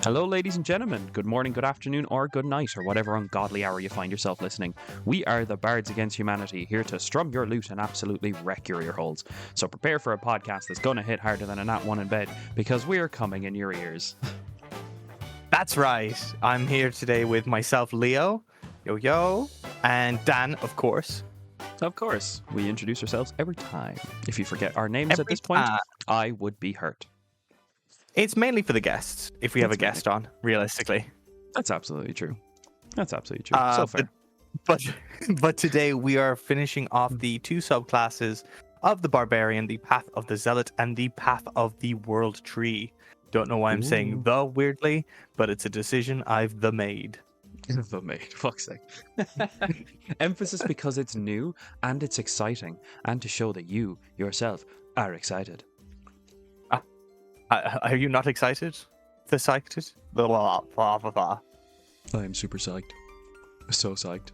Hello, ladies and gentlemen. Good morning, good afternoon, or good night, or whatever ungodly hour you find yourself listening. We are the Bards Against Humanity, here to strum your lute and absolutely wreck your ear holes. So prepare for a podcast that's going to hit harder than a nat one in bed, because we're coming in your ears. That's right. I'm here today with myself, Leo, yo, and Dan, of course. Of course, we introduce ourselves every time. If you forget our names at this point, I would be hurt. It's mainly for the guests, if we have a guest on, realistically. That's absolutely true. So fair. But today we are finishing off the two subclasses of the Barbarian, the Path of the Zealot, and the Path of the World Tree. Don't know why I'm saying the weirdly, but it's a decision I've made. The made, fuck's sake. Emphasis because it's new and it's exciting, and to show that you yourself are excited. Are you not excited? The psyched? Blah, blah, blah, blah. I am super psyched. So psyched.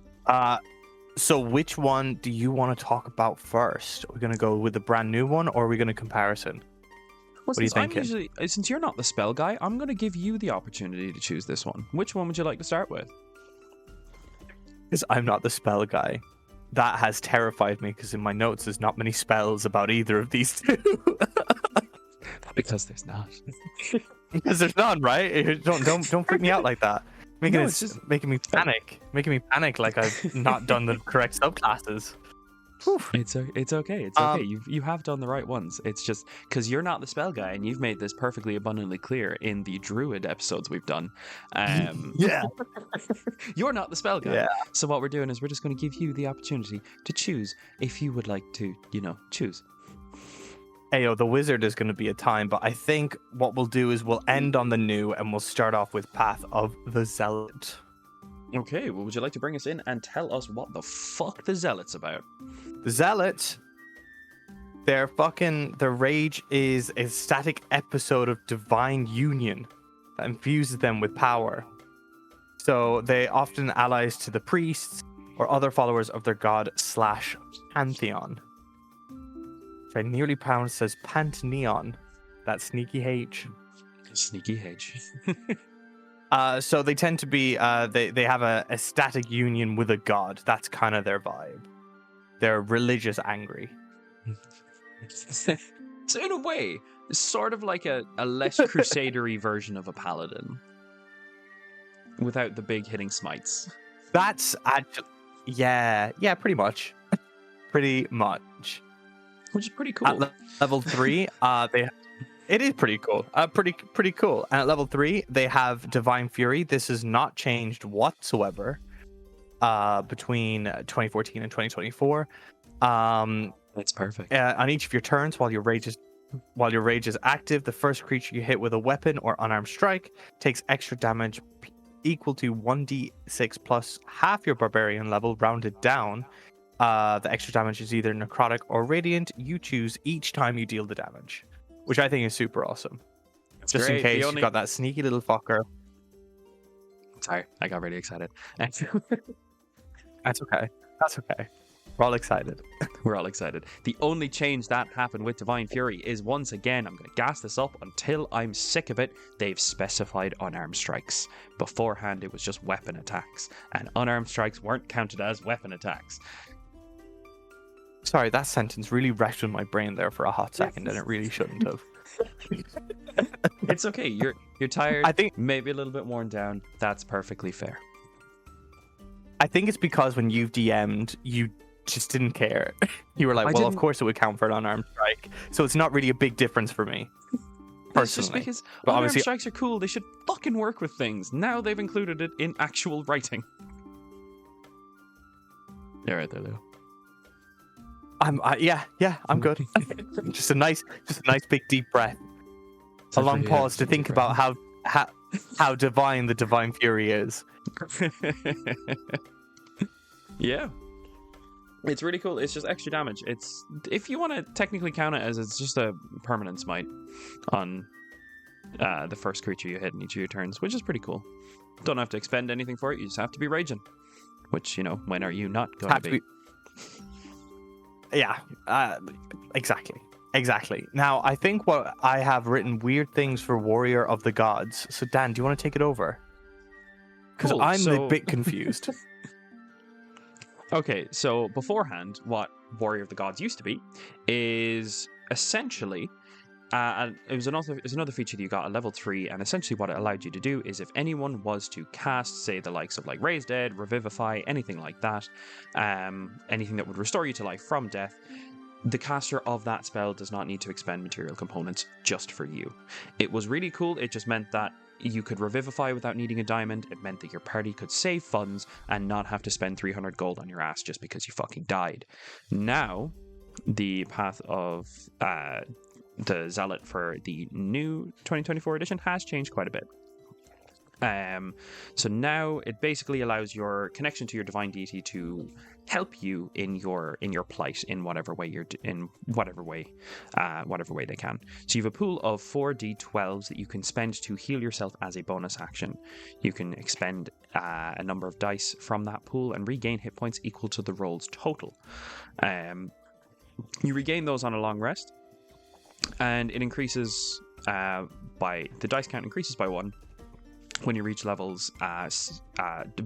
So which one do you want to talk about first? Are we going to go with the brand new one, or are we going to comparison? Well, what are you thinking? Since you're not the spell guy, I'm going to give you the opportunity to choose this one. Which one would you like to start with? Because I'm not the spell guy. That has terrified me, because in my notes there's not many spells about either of these two. Because there's not. Because there's none, right? Don't freak me out like that. It's just making me panic. Making me panic like I've not done the correct subclasses. It's okay. It's okay. You have done the right ones. It's just because you're not the spell guy, and you've made this perfectly abundantly clear in the druid episodes we've done. Yeah. You're not the spell guy. Yeah. So what we're doing is we're just going to give you the opportunity to choose if you would like to, choose. Ayo, the wizard is going to be a time, but I think what we'll do is we'll end on the new, and we'll start off with Path of the Zealot. Okay, well, would you like to bring us in and tell us what the fuck the Zealot's about? The Zealot, their rage is a static episode of divine union that infuses them with power. So they often allies to the priests or other followers of their god/pantheon. I nearly pronounced as Pantheon. That sneaky H. Sneaky H. So they tend to be, they have a static union with a god. That's kind of their vibe. They're religious angry. So in a way, it's sort of like a less crusadery version of a paladin. Without the big hitting smites. That's actually, yeah, pretty much. Pretty much. Which is pretty cool. At level 3, it is pretty cool. Pretty cool. And at level 3, they have Divine Fury. This has not changed whatsoever between 2014 and 2024. That's perfect. On each of your turns, while your rage is active, the first creature you hit with a weapon or unarmed strike takes extra damage equal to 1d6 plus half your barbarian level, rounded down. The extra damage is either necrotic or radiant. You choose each time you deal the damage, which I think is super awesome. That's just great. In case you've got that sneaky little fucker. Sorry, I got really excited. That's okay. We're all excited. We're all excited. The only change that happened with Divine Fury is, once again, I'm going to gas this up until I'm sick of it, they've specified unarmed strikes. Beforehand, it was just weapon attacks, and unarmed strikes weren't counted as weapon attacks. Sorry, that sentence really wrecked in my brain there for a hot second, and it really shouldn't have. It's okay. You're tired. I think maybe a little bit worn down. That's perfectly fair. I think it's because when you've DM'd, you just didn't care. You were like, of course it would count for an unarmed strike. So it's not really a big difference for me. Personally. It's just because unarmed strikes are cool. They should fucking work with things. Now they've included it in actual writing. You're right there, Leo. I'm good. just a nice big deep breath. A long pause to think about how divine the Divine Fury is. Yeah. It's really cool. It's just extra damage. It's, if you want to technically count it as, it's just a permanent smite on the first creature you hit in each of your turns, which is pretty cool. Don't have to expend anything for it. You just have to be raging. Which, when are you not going to be? Yeah, exactly. Exactly. Now, I think what I have written weird things for Warrior of the Gods. So, Dan, do you want to take it over? Because Cool, I'm a so- bit confused. Okay, so beforehand, what Warrior of the Gods used to be is essentially it was another feature that you got at level 3, and essentially what it allowed you to do is if anyone was to cast, say, the likes of like Raise Dead, Revivify, anything like that, anything that would restore you to life from death, the caster of that spell does not need to expend material components just for you. It was really cool. It just meant that you could revivify without needing a diamond. It meant that your party could save funds and not have to spend 300 gold on your ass just because you fucking died. Now, the path of the Zealot for the new 2024 edition has changed quite a bit. So now it basically allows your connection to your divine deity to help you in your plight in whatever way whatever way they can. So you have a pool of 4d12s that you can spend to heal yourself as a bonus action. You can expend a number of dice from that pool and regain hit points equal to the roll's total. You regain those on a long rest, and it increases by the dice count increases by 1 when you reach levels,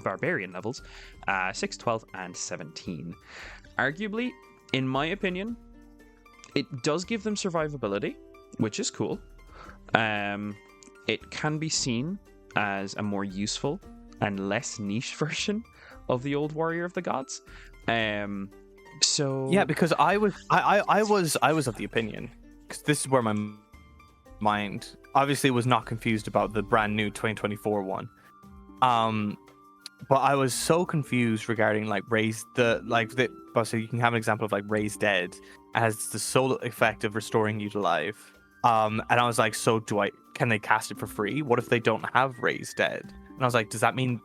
Barbarian levels, 6, 12, and 17. Arguably, in my opinion, it does give them survivability, which is cool. It can be seen as a more useful and less niche version of the old Warrior of the Gods. So yeah, because I was of the opinion, because this is where my mind obviously was not confused about the brand new 2024 one. But I was so confused regarding like so you can have an example of like Raise Dead as the sole effect of restoring you to life. And I was like, so can they cast it for free? What if they don't have Raise Dead? And I was like, does that mean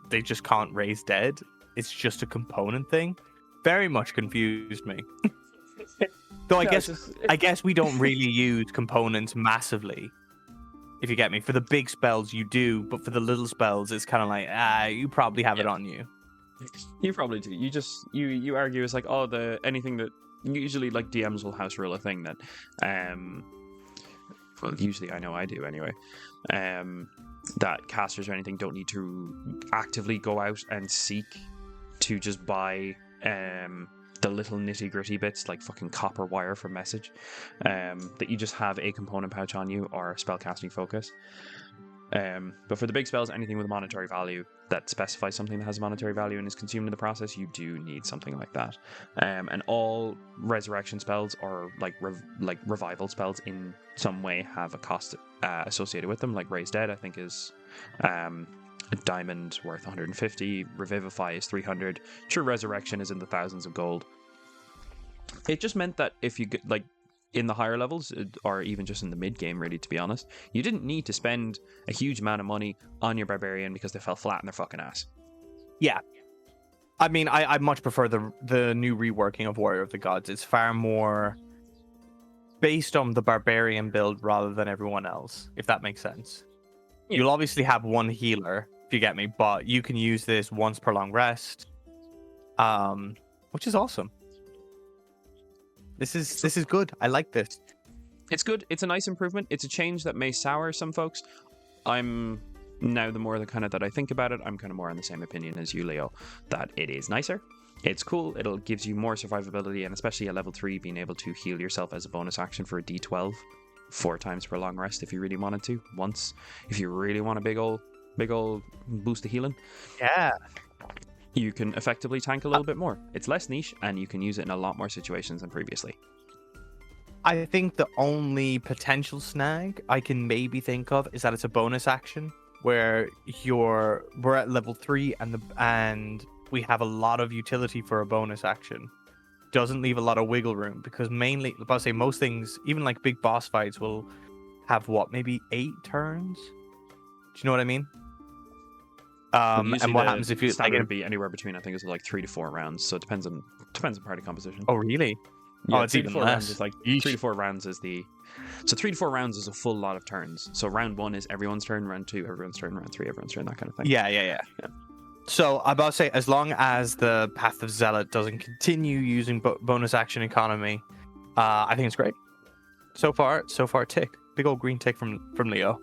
they just can't Raise Dead? It's just a component thing? Very much confused me. Though I guess we don't really use components massively, if you get me. For the big spells you do, but for the little spells it's kind of like, you probably have it on you. You probably do. You just you argue it's like, anything that usually like DMs will house rule a thing that well, usually I know I do anyway. That casters or anything don't need to actively go out and seek to just buy the little nitty gritty bits like fucking copper wire for message, that you just have a component pouch on you or spellcasting focus. But for the big spells, anything with a monetary value that specifies something that has a monetary value and is consumed in the process, you do need something like that. And all resurrection spells or like revival spells in some way have a cost associated with them. Like Raise Dead, I think is a diamond worth 150. Revivify is 300. True Resurrection is in the thousands of gold. It just meant that if you get like in the higher levels, or even just in the mid game, really, to be honest, you didn't need to spend a huge amount of money on your Barbarian because they fell flat in their fucking ass. Yeah. I mean, I much prefer the new reworking of Warrior of the Gods. It's far more based on the Barbarian build rather than everyone else, if that makes sense. Yeah. You'll obviously have one healer, if you get me, but you can use this once per long rest, which is awesome. This is good. I like this. It's good. It's a nice improvement. It's a change that may sour some folks. I'm now, the more that I think about it, I'm kind of more on the same opinion as you, Leo, that it is nicer. It's cool. It'll gives you more survivability, and especially at level 3, being able to heal yourself as a bonus action for a D12 4 times per long rest if you really wanted to. Once, if you really want a big old boost of healing. Yeah. You can effectively tank a little bit more. It's less niche, and you can use it in a lot more situations than previously. I think the only potential snag I can maybe think of is that it's a bonus action where we're at level 3 and we have a lot of utility for a bonus action. Doesn't leave a lot of wiggle room, because mainly, I'll say most things, even like big boss fights, will have maybe 8 turns. Do you know what I mean? And what happens if you standard be anywhere between, I think it's like 3 to 4 rounds, so it depends on party composition. Oh really? Yeah, it's even less. Rounds is like 3 to 4 rounds is 3 to 4 rounds is a full lot of turns. So round 1 is everyone's turn, round 2 everyone's turn, round 3 everyone's turn, that kind of thing. Yeah. So I'm about to say, as long as the Path of Zealot doesn't continue using bonus action economy, I think it's great. So far, tick. Big old green tick from Leo.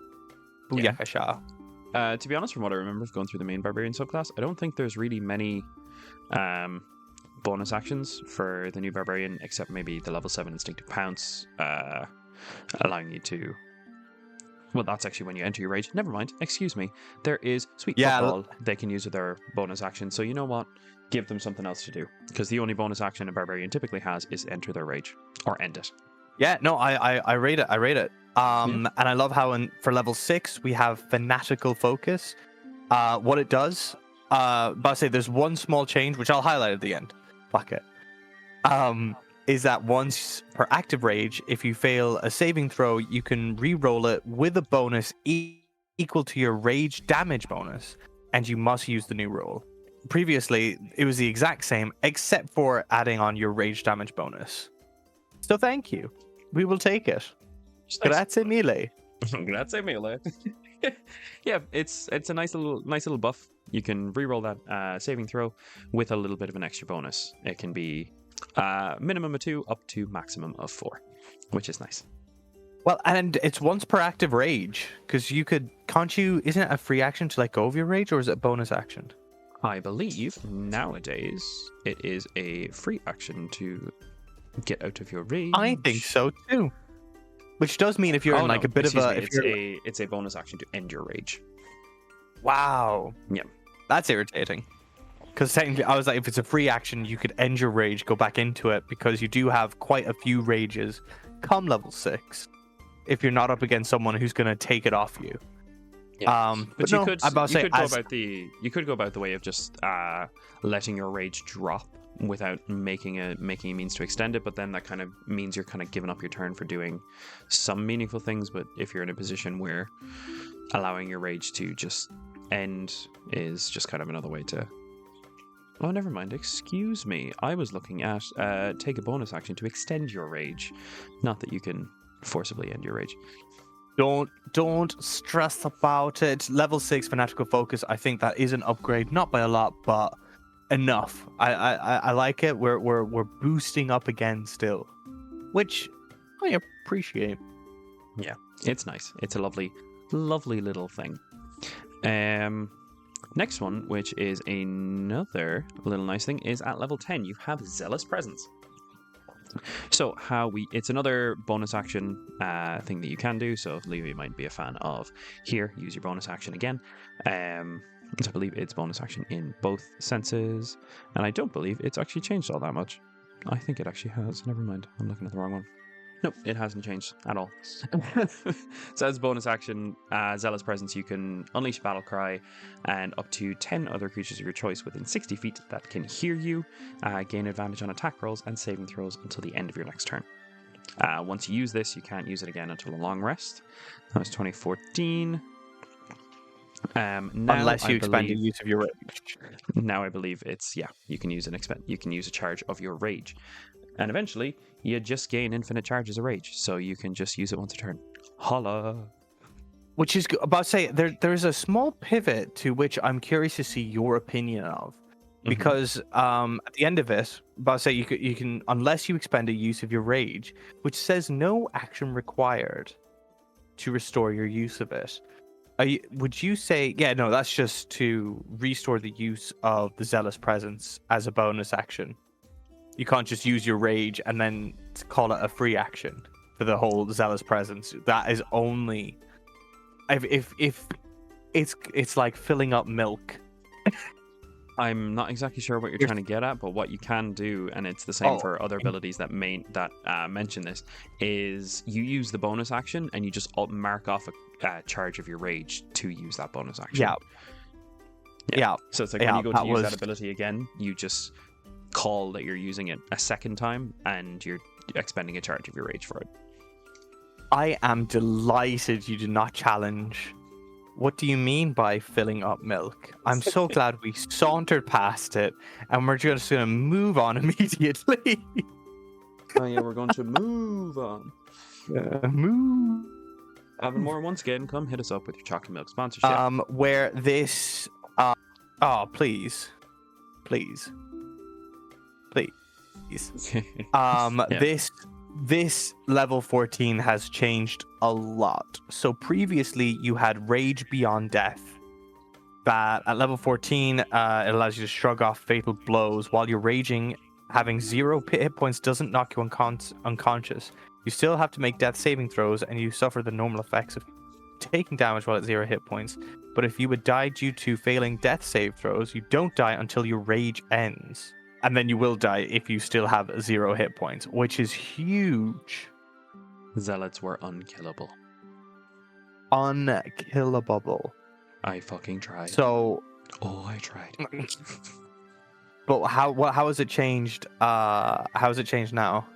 Yeah. Booyakasha. To be honest, from what I remember of going through the main Barbarian subclass, I don't think there's really many bonus actions for the new Barbarian, except maybe the level 7 Instinctive Pounce, allowing you to... Well, that's actually when you enter your rage. Never mind, excuse me. There is Sweet Football they can use with their bonus action, so you know what? Give them something else to do. Because the only bonus action a Barbarian typically has is enter their rage, or end it. Yeah, no, I rate it. And I love how for level 6 we have Fanatical Focus. What it does, but I say there's one small change which I'll highlight at the end. Fuck it. Is that once per active rage, if you fail a saving throw, you can re-roll it with a bonus equal to your rage damage bonus, and you must use the new roll. Previously, it was the exact same, except for adding on your rage damage bonus. So thank you. We will take it. Grazie mille. Grazie mille. Yeah, it's a nice little buff. You can re-roll that saving throw with a little bit of an extra bonus. It can be minimum of 2 up to maximum of 4, which is nice. Well, and it's once per active rage, because can't you, isn't it a free action to let go of your rage, or is it a bonus action? I believe nowadays it is a free action to get out of your rage. I think so too. Which does mean if you're in like a bit of a... It's a bonus action to end your rage. Wow. Yeah. That's irritating. Because technically, I was like, if it's a free action, you could end your rage, go back into it, because you do have quite a few rages come level 6. If you're not up against someone who's going to take it off you. Yeah. But you no, could go about the way of just letting your rage drop without making a means to extend it, but then that kind of means you're kind of giving up your turn for doing some meaningful things. But if you're in a position where allowing your rage to just end is just kind of another way to... Oh, never mind. Excuse me. I was looking at take a bonus action to extend your rage, not that you can forcibly end your rage. Don't stress about it. Level 6 Fanatical Focus, I think that is an upgrade, not by a lot, but enough. I like it. We're boosting up again still, which I appreciate. Yeah, it's nice. It's a lovely little thing. Next one, which is another little nice thing, is at level 10 you have Zealous Presence. So it's another bonus action thing that you can do. So Leo might be a fan of here. Use your bonus action again. So I believe it's bonus action in both senses, and I don't believe it's actually changed all that much. I think it actually has. Never mind. I'm looking at the wrong one. Nope, it hasn't changed at all. So as bonus action, Zealous Presence, you can unleash Battle Cry and up to 10 other creatures of your choice within 60 feet that can hear you, gain advantage on attack rolls and saving throws until the end of your next turn. Once you use this, you can't use it again until a long rest. That was 2014. Unless you expand your use of your rage. Now I believe it's, you can use a charge of your rage. And eventually, you just gain infinite charges of rage, so you can just use it once a turn. Holla! Which is about to say, there's a small pivot to which I'm curious to see your opinion of. Because at the end of it, about to say you can, unless you expend a use of your rage, which says no action required to restore your use of it. Would you say, that's just to restore the use of the Zealous Presence as a bonus action? You can't just use your rage and then call it a free action for the whole Zealous Presence. That is only if it's like filling up milk. I'm not exactly sure what you're trying to get at, but what you can do, and it's the same for other abilities that mention this, is you use the bonus action and you just mark off a charge of your rage to use that bonus action. Yeah. So it's like when you go to use that ability again, you just call that you're using it a second time and you're expending a charge of your rage for it. I am delighted you did not challenge. What do you mean by filling up milk? I'm so glad we sauntered past it and we're just going to move on immediately. Oh yeah, we're going to move on. Move. Having more once again, come hit us up with your chocolate milk sponsorship. Where this please. This this level 14 has changed a lot. So previously you had Rage Beyond Death. That at level 14, it allows you to shrug off fatal blows while you're raging. Having 0 hit points doesn't knock you unconscious. You still have to make death saving throws, and you suffer the normal effects of taking damage while at 0 hit points. But if you would die due to failing death save throws, you don't die until your rage ends. And then you will die if you still have 0 hit points, which is huge. Zealots were unkillable. Unkillable. I fucking tried. So, I tried. but how has it changed? How has it changed now?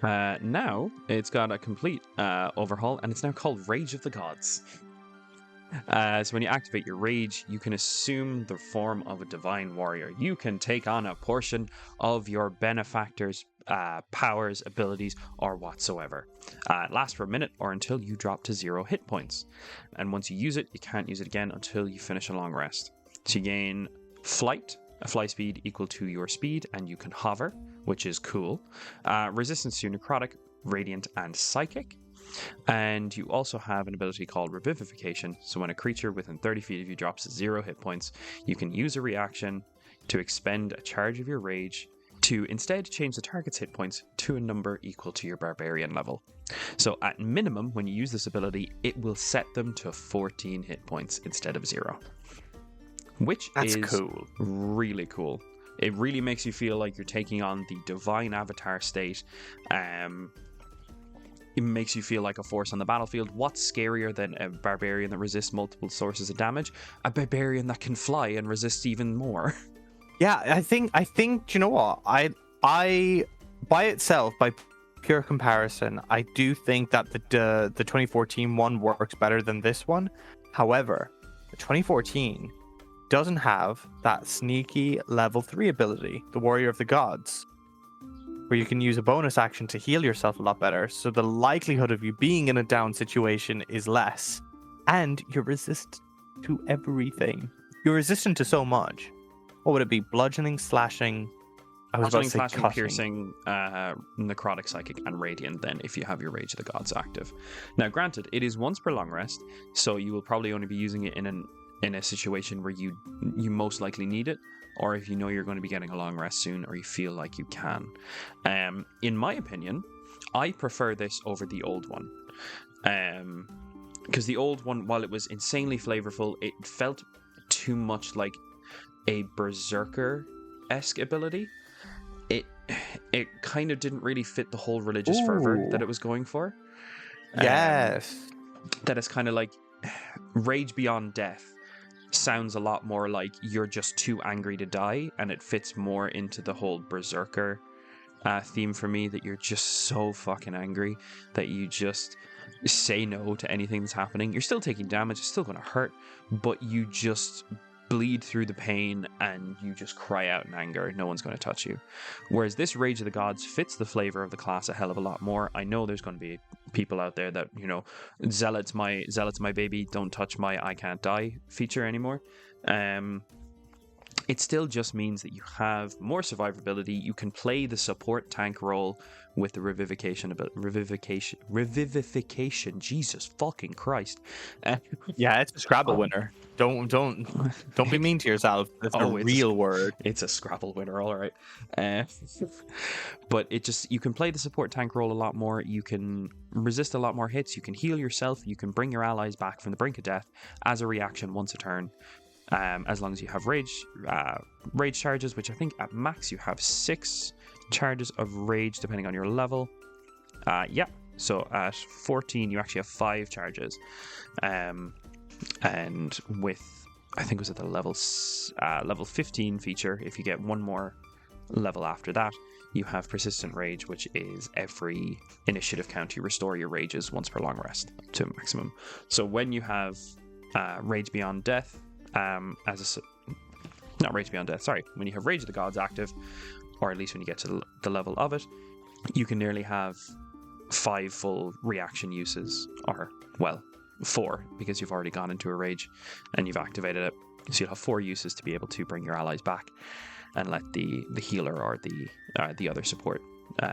Now it's got a complete overhaul, and it's now called Rage of the Gods. So when you activate your rage, you can assume the form of a divine warrior. You can take on a portion of your benefactor's powers, abilities, or whatsoever. It lasts for a minute or until you drop to 0 hit points. And once you use it, you can't use it again until you finish a long rest. So you gain flight, a fly speed equal to your speed, and you can hover, which is cool. Resistance to necrotic, radiant, and psychic. And you also have an ability called Revivification. So when a creature within 30 feet of you drops to 0 hit points, you can use a reaction to expend a charge of your rage to instead change the target's hit points to a number equal to your Barbarian level. So at minimum, when you use this ability, it will set them to 14 hit points instead of 0. Which is cool. Really cool. It really makes you feel like you're taking on the divine avatar state. It makes you feel like a force on the battlefield. What's scarier than a barbarian that resists multiple sources of damage? A barbarian that can fly and resist even more. Yeah, I think you know what? I by itself, by pure comparison, I do think that the 2014 one works better than this one. However, the 2014 doesn't have that sneaky level 3 ability, the Warrior of the Gods, where you can use a bonus action to heal yourself a lot better, so the likelihood of you being in a down situation is less, and you're resistant to everything. You're resistant to so much. What would it be? Bludgeoning, slashing? Bludgeoning, slashing, piercing, necrotic, psychic, and radiant then if you have your Rage of the Gods active. Now granted, it is once per long rest, so you will probably only be using it in a situation where you most likely need it, or if you know you're going to be getting a long rest soon, or you feel like you can. In my opinion, I prefer this over the old one. Because the old one, while it was insanely flavorful, it felt too much like a berserker-esque ability. It kind of didn't really fit the whole religious fervor that it was going for. Yes. That is kind of like Rage Beyond Death sounds a lot more like you're just too angry to die, and it fits more into the whole berserker theme for me, that you're just so fucking angry that you just say no to anything that's happening. You're still taking damage, it's still going to hurt, but you just bleed through the pain and you just cry out in anger. No one's going to touch you. Whereas this Rage of the Gods fits the flavor of the class a hell of a lot more. I know there's going to be people out there that, you know, Zealot's my baby, don't touch my I can't die feature anymore. It still just means that you have more survivability. You can play the support tank role with the revivification. Jesus fucking Christ! Yeah, it's a Scrabble winner. Don't be mean to yourself. It's a real word. It's a Scrabble winner, all right. But you can play the support tank role a lot more. You can resist a lot more hits. You can heal yourself. You can bring your allies back from the brink of death as a reaction once a turn. As long as you have rage charges, which I think at max you have 6 charges of rage depending on your level. So at 14 you actually have 5 charges, and with, I think it was at the level 15 feature, if you get one more level after that, you have persistent rage, which is every initiative count you restore your rages once per long rest to maximum. So when you have Rage Beyond Death, when you have Rage of the Gods active, or at least when you get to the level of it, you can nearly have 5 full reaction uses, or, well, 4, because you've already gone into a rage and you've activated it. So you'll have 4 uses to be able to bring your allies back and let the healer or the other support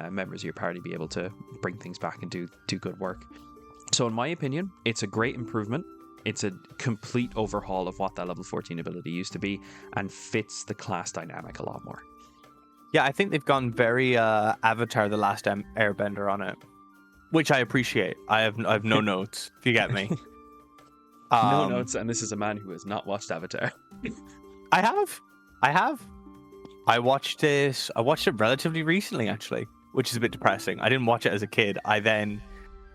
members of your party be able to bring things back and do good work. So in my opinion, it's a great improvement. It's a complete overhaul of what that level 14 ability used to be, and fits the class dynamic a lot more. Yeah, I think they've gone very Avatar: The Last Airbender on it, which I appreciate. I have no notes, if you get me. No notes, and this is a man who has not watched Avatar. I have. I watched it relatively recently, actually, which is a bit depressing. I didn't watch it as a kid.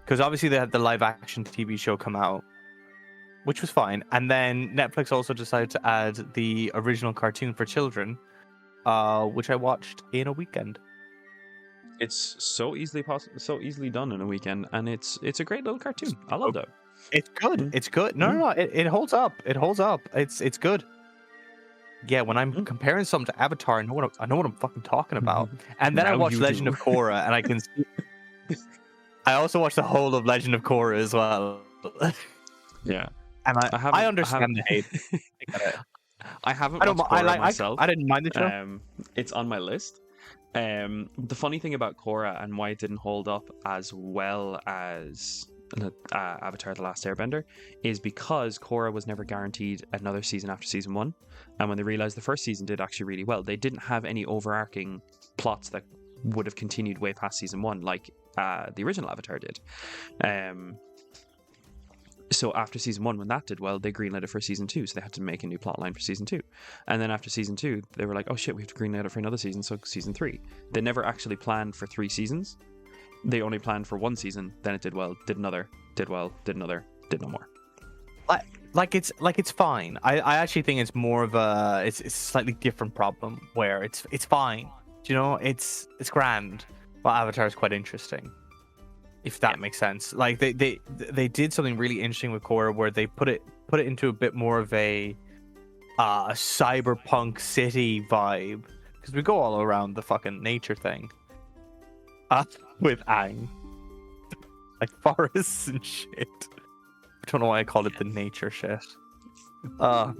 Because obviously they had the live action TV show come out, which was fine. And then Netflix also decided to add the original cartoon for children, which I watched in a weekend. It's so easily done in a weekend, and it's a great little cartoon. I love that. It's good. It's good. No. It holds up. It's good. Yeah, when I'm comparing something to Avatar, I know what I'm fucking talking about. And then I watched Legend of Korra, and I can see. I also watched the whole of Legend of Korra as well. Yeah, and I understand the hate. I haven't watched Korra myself. I didn't mind the show. It's on my list. The funny thing about Korra and why it didn't hold up as well as Avatar: The Last Airbender is because Korra was never guaranteed another season after season 1, and when they realized the first season did actually really well, they didn't have any overarching plots that would have continued way past season 1 like the original Avatar did. So after season 1, when that did well, they greenlit it for season 2, so they had to make a new plot line for season 2. And then after season 2, they were like, oh shit, we have to greenlit it for another season, so season 3. They never actually planned for 3 seasons. They only planned for 1 season, then it did well, did another, did well, did another, did no more. It's fine. I actually think it's more of it's a slightly different problem where it's fine. Do you know, it's grand. But Avatar is quite interesting, if that makes sense. Like they did something really interesting with Korra where they put it into a bit more of a cyberpunk city vibe, because we go all around the fucking nature thing. With Aang, like forests and shit. I don't know why I called it the nature shit. But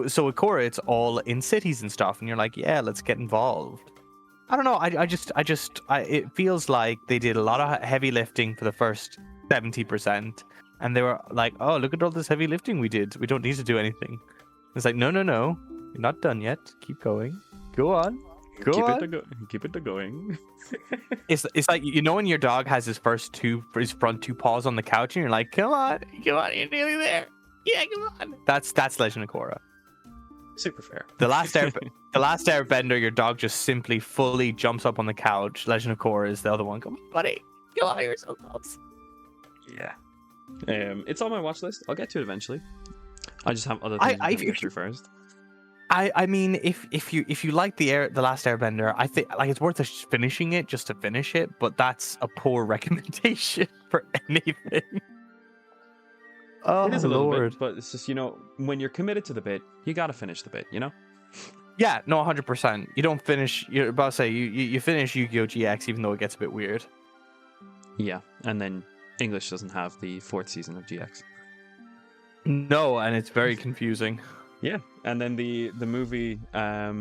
so with Korra, it's all in cities and stuff, and you're like, yeah, let's get involved. I don't know. It feels like they did a lot of heavy lifting for the first 70%, and they were like, oh, look at all this heavy lifting we did. We don't need to do anything. It's like, no, you're not done yet. Keep going. Go on. Keep it going. It's like, you know, when your dog has his front 2 paws on the couch, and you're like, come on, you're nearly there. Yeah, come on. That's Legend of Korra. Super fair. The last Airbender, your dog just simply fully jumps up on the couch. Legend of Korra is the other one. Come on, buddy. Come on, you're so close. Yeah. It's on my watch list. I'll get to it eventually. I just have other things to get through first. I mean, if you like the Last Airbender, I think like it's worth finishing it just to finish it, but that's a poor recommendation for anything. Oh, it is a Lord. little bit, but it's just, you know, when you're committed to the bit, you gotta finish the bit, you know? Yeah, no, 100%. You don't finish. You're about to say you finish Yu-Gi-Oh! GX, even though it gets a bit weird. Yeah, and then English doesn't have the 4th season of GX. No, and it's very confusing. Yeah, and then the movie, I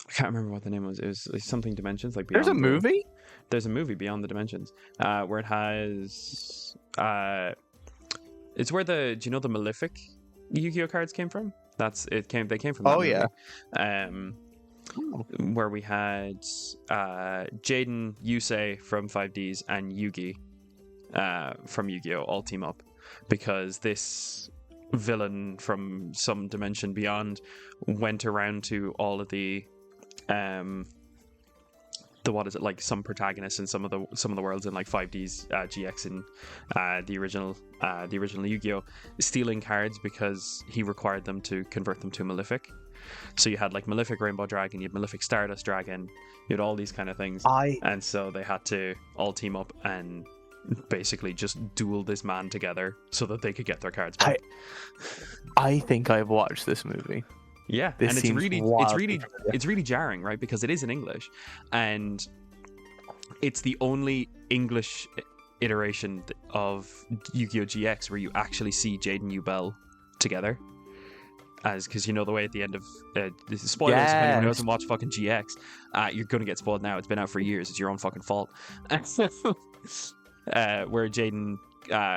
can't remember what the name was. It was like something Dimensions. Like There's a movie? There's a movie, Beyond the Dimensions, where it has... it's where do you know the Malefic Yu-Gi-Oh cards came from? They came from that movie. Yeah. Where we had Jaden, Yusei from 5Ds, and Yugi from Yu-Gi-Oh all team up, because this villain from some dimension beyond went around to all of the what is it, like some protagonists in some of the worlds in like 5D's GX and the original Yu-Gi-Oh, stealing cards because he required them to convert them to Malefic. So you had like Malefic Rainbow Dragon, you had Malefic Stardust Dragon, you had all these kind of things, and so they had to all team up and basically just duel this man together so that they could get their cards back. I think I've watched this movie. Yeah, and it's really jarring, right? Because it is in English, and it's the only English iteration of Yu-Gi-Oh! GX where you actually see Jade and Yubel together, as because you know the way at the end of spoilers if anyone who Yes. hasn't watched fucking GX, you're gonna get spoiled now. It's been out for years. It's your own fucking fault. Where Jaden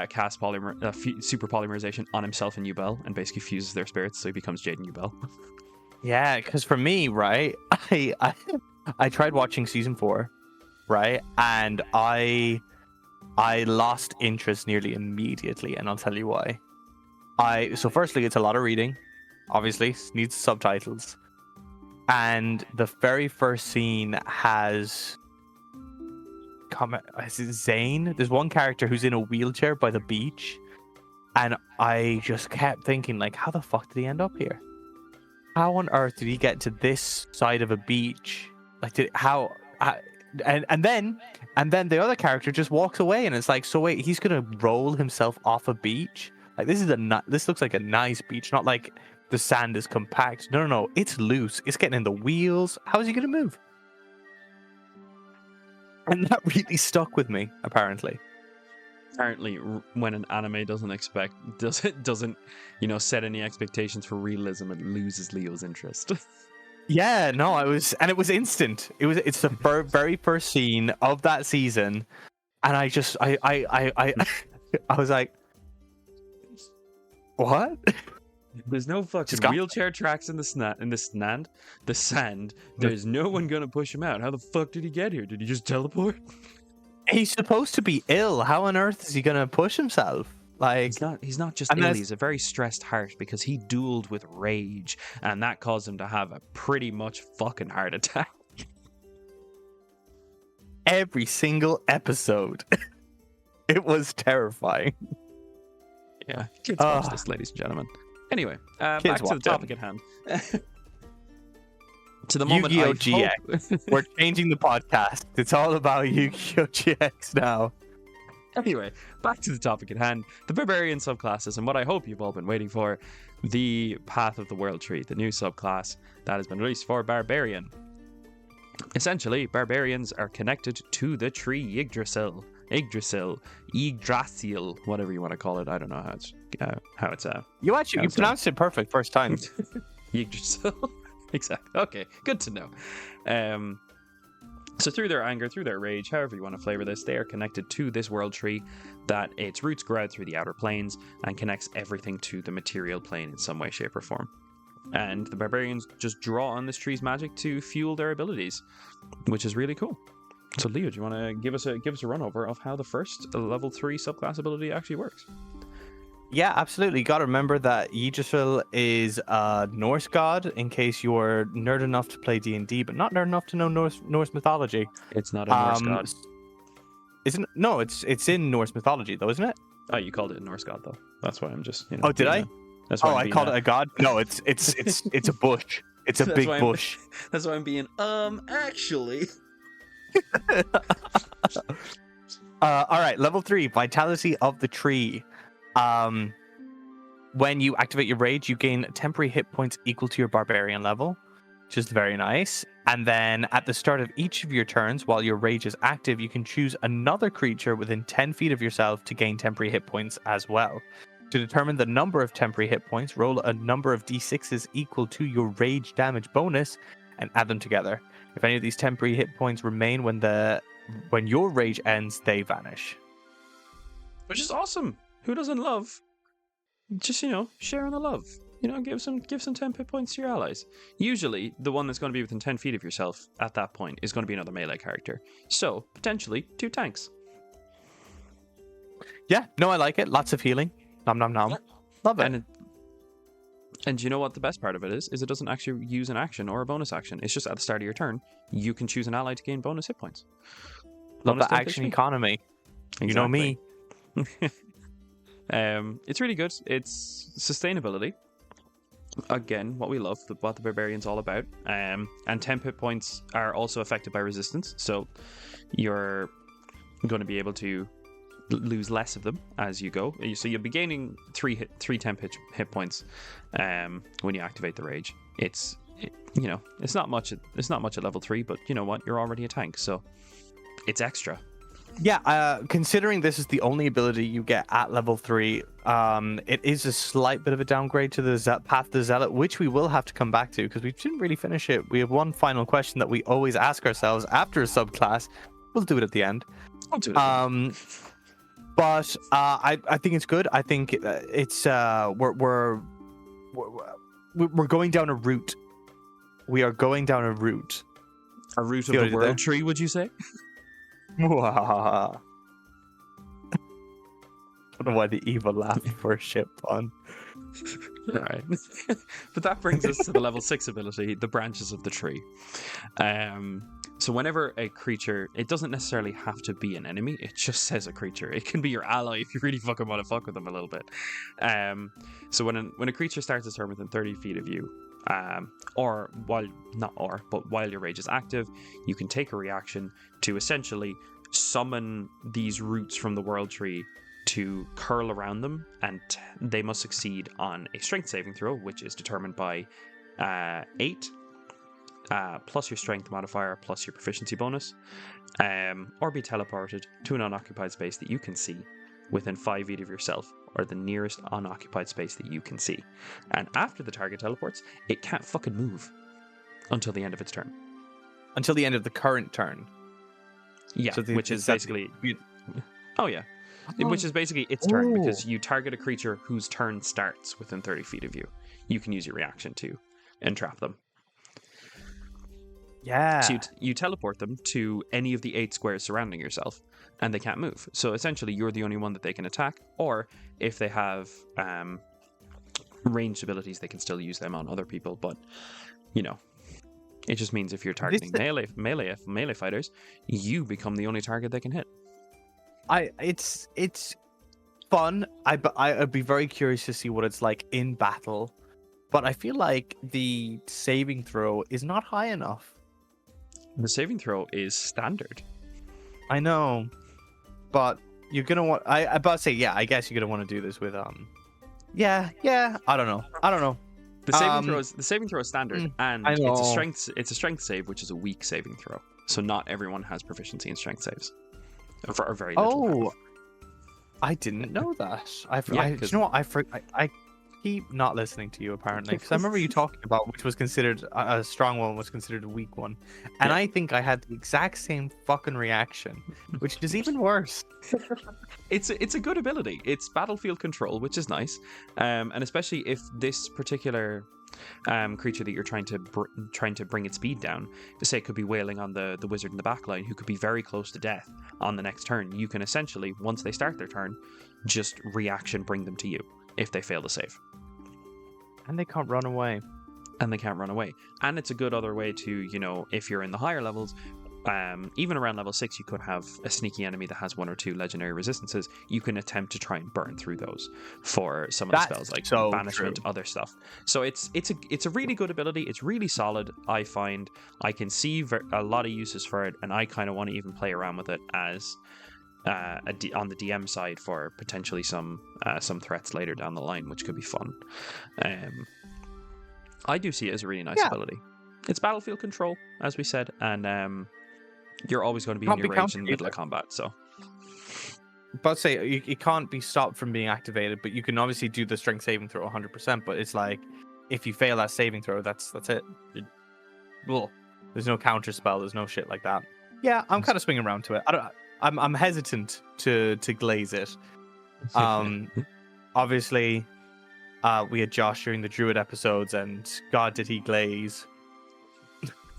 casts super polymerization on himself and Ubel and basically fuses their spirits, so he becomes Jaden Ubel. Yeah, because for me, right, I tried watching season 4, right, and I lost interest nearly immediately, and I'll tell you why. So firstly, it's a lot of reading, obviously, needs subtitles, and the very first scene has is it Zane? There's one character who's in a wheelchair by the beach, and I just kept thinking, like, how the fuck did he end up here? How on earth did he get to this side of a beach? Like, and then the other character just walks away, and it's like, so wait, he's gonna roll himself off a beach? Like, this looks like a nice beach, not like the sand is compact. No, it's loose. It's getting in the wheels. How is he gonna move? And that really stuck with me, apparently. Apparently, when an anime doesn't set any expectations for realism, it loses Leo's interest. Yeah, no, it was instant. It's the very first scene of that season, and I was like, what? There's no fucking wheelchair tracks in the sand. There's no one gonna push him out. How the fuck did he get here? Did he just teleport? He's supposed to be ill. How on earth is he gonna push himself? Like, he's not just ill. He's a very stressed heart because he dueled with rage, and that caused him to have a pretty much fucking heart attack. Every single episode, it was terrifying. Yeah, kids watch this, ladies and gentlemen. Anyway, back to the topic at hand. To the moment, Yu-Gi-Oh! GX. We're changing the podcast. It's all about Yu-Gi-Oh! GX now. Anyway, back to the topic at hand. The Barbarian subclasses, and what I hope you've all been waiting for, the Path of the World Tree, the new subclass that has been released for Barbarian. Essentially, Barbarians are connected to the tree Yggdrasil, whatever you want to call it. I don't know how it's You pronounced it perfect first time. Yggdrasil. Exactly. Okay, good to know. So through their anger, through their rage, however you want to flavor this, they are connected to this world tree that its roots grow out through the outer planes and connects everything to the material plane in some way, shape, or form. And the barbarians just draw on this tree's magic to fuel their abilities, which is really cool. So Leo, do you want to give us a run over of how the first level 3 subclass ability actually works? Yeah, absolutely. Got to remember that Yggdrasil is a Norse god, in case you're nerd enough to play D&D, but not nerd enough to know Norse mythology. It's not a Norse god. Isn't? No, it's in Norse mythology, though, isn't it? Oh, you called it a Norse god, though. That's why I'm just. Oh, did I? That's why I called it a god. No, it's a bush. It's a big bush. That's why I'm being actually. All right, level 3, Vitality of the Tree. When you activate your rage, you gain temporary hit points equal to your barbarian level, which is very nice. And then at the start of each of your turns, while your rage is active, you can choose another creature within 10 feet of yourself to gain temporary hit points as well. To determine the number of temporary hit points, roll a number of d6s equal to your rage damage bonus and add them together. If any of these temporary hit points remain when your rage ends, they vanish. Which is awesome. Who doesn't love just, sharing the love? Give some 10 hit points to your allies. Usually, the one that's going to be within 10 feet of yourself at that point is going to be another melee character. So, potentially, 2 tanks. Yeah, no, I like it. Lots of healing. Nom nom nom. Love it. And you know what the best part of it is? It doesn't actually use an action or a bonus action. It's just at the start of your turn, you can choose an ally to gain bonus hit points. Love the action economy. Exactly. You know me. It's really good. It's sustainability. Again, what we love, what the Barbarian's all about. And 10 hit points are also affected by resistance, so you're going to be able to lose less of them as you go. So you'll be gaining 3 temp hit points when you activate the rage. It's not much at level 3, but you know what? You're already a tank, so it's extra. Yeah, considering this is the only ability you get at level 3, it is a slight bit of a downgrade to the Path to Zealot, which we will have to come back to because we didn't really finish it. We have one final question that we always ask ourselves after a subclass. We'll do it at the end. I'll do it. But I think it's good. I think it's we're going down a route. We are going down a route. A route of the world tree, would you say? I don't know why the evil laugh for a ship pun. All right. But that brings us to the level 6 ability, the branches of the tree. So whenever a creature, it doesn't necessarily have to be an enemy, it just says a creature. It can be your ally if you really fucking want to fuck with them a little bit. So when a creature starts its turn within 30 feet of you, while your rage is active, you can take a reaction to essentially summon these roots from the world tree to curl around them, and they must succeed on a strength saving throw, which is determined by 8 plus your strength modifier plus your proficiency bonus, or be teleported to an unoccupied space that you can see within 5 feet of yourself, or the nearest unoccupied space that you can see. And after the target teleports, it can't fucking move until the end of its turn. Until the end of the current turn. Yeah, so which is basically... Which is basically its turn, because you target a creature whose turn starts within 30 feet of you. You can use your reaction to entrap them. Yeah. So you teleport them to any of the 8 squares surrounding yourself, and they can't move. So essentially, you're the only one that they can attack, or if they have ranged abilities, they can still use them on other people. But, it just means if you're targeting melee fighters, you become the only target they can hit. It's fun. I'd be very curious to see what it's like in battle, but I feel like the saving throw is not high enough. The saving throw is standard. I know, but you're gonna want. I about to say, yeah. I guess you're gonna want to do this with Yeah. I don't know. The saving throw is standard, and it's a strength save, which is a weak saving throw. So not everyone has proficiency in strength saves. Or very little. I didn't know that. You know what? I keep not listening to you apparently, because I remember you talking about which was considered a strong one was considered a weak one, and I think I had the exact same fucking reaction, which is even worse. It's a good ability. It's battlefield control, which is nice, and especially if this particular creature that you're trying to bring its speed down, say it could be wailing on the wizard in the back line, who could be very close to death on the next turn. You can essentially, once they start their turn, just reaction bring them to you if they fail to save. And they can't run away. And it's a good other way to, if you're in the higher levels, even around level 6, you could have a sneaky enemy that has 1 or 2 legendary resistances. You can attempt to try and burn through those for some of the spells like banishment, other stuff. So it's a really good ability. It's really solid. I find I can see a lot of uses for it, and I kind of want to even play around with it as on the DM side for potentially some threats later down the line, which could be fun. I do see it as a really nice ability. It's battlefield control, as we said, and you're always going to be in your range in the middle of combat. So, but say it can't be stopped from being activated, but you can obviously do the strength saving throw 100%. But it's like if you fail that saving throw, that's it. There's no counter spell. There's no shit like that. Yeah, I'm kind of swinging around to it. I'm hesitant to glaze it. Obviously, we had Josh during the Druid episodes, and God, did he glaze!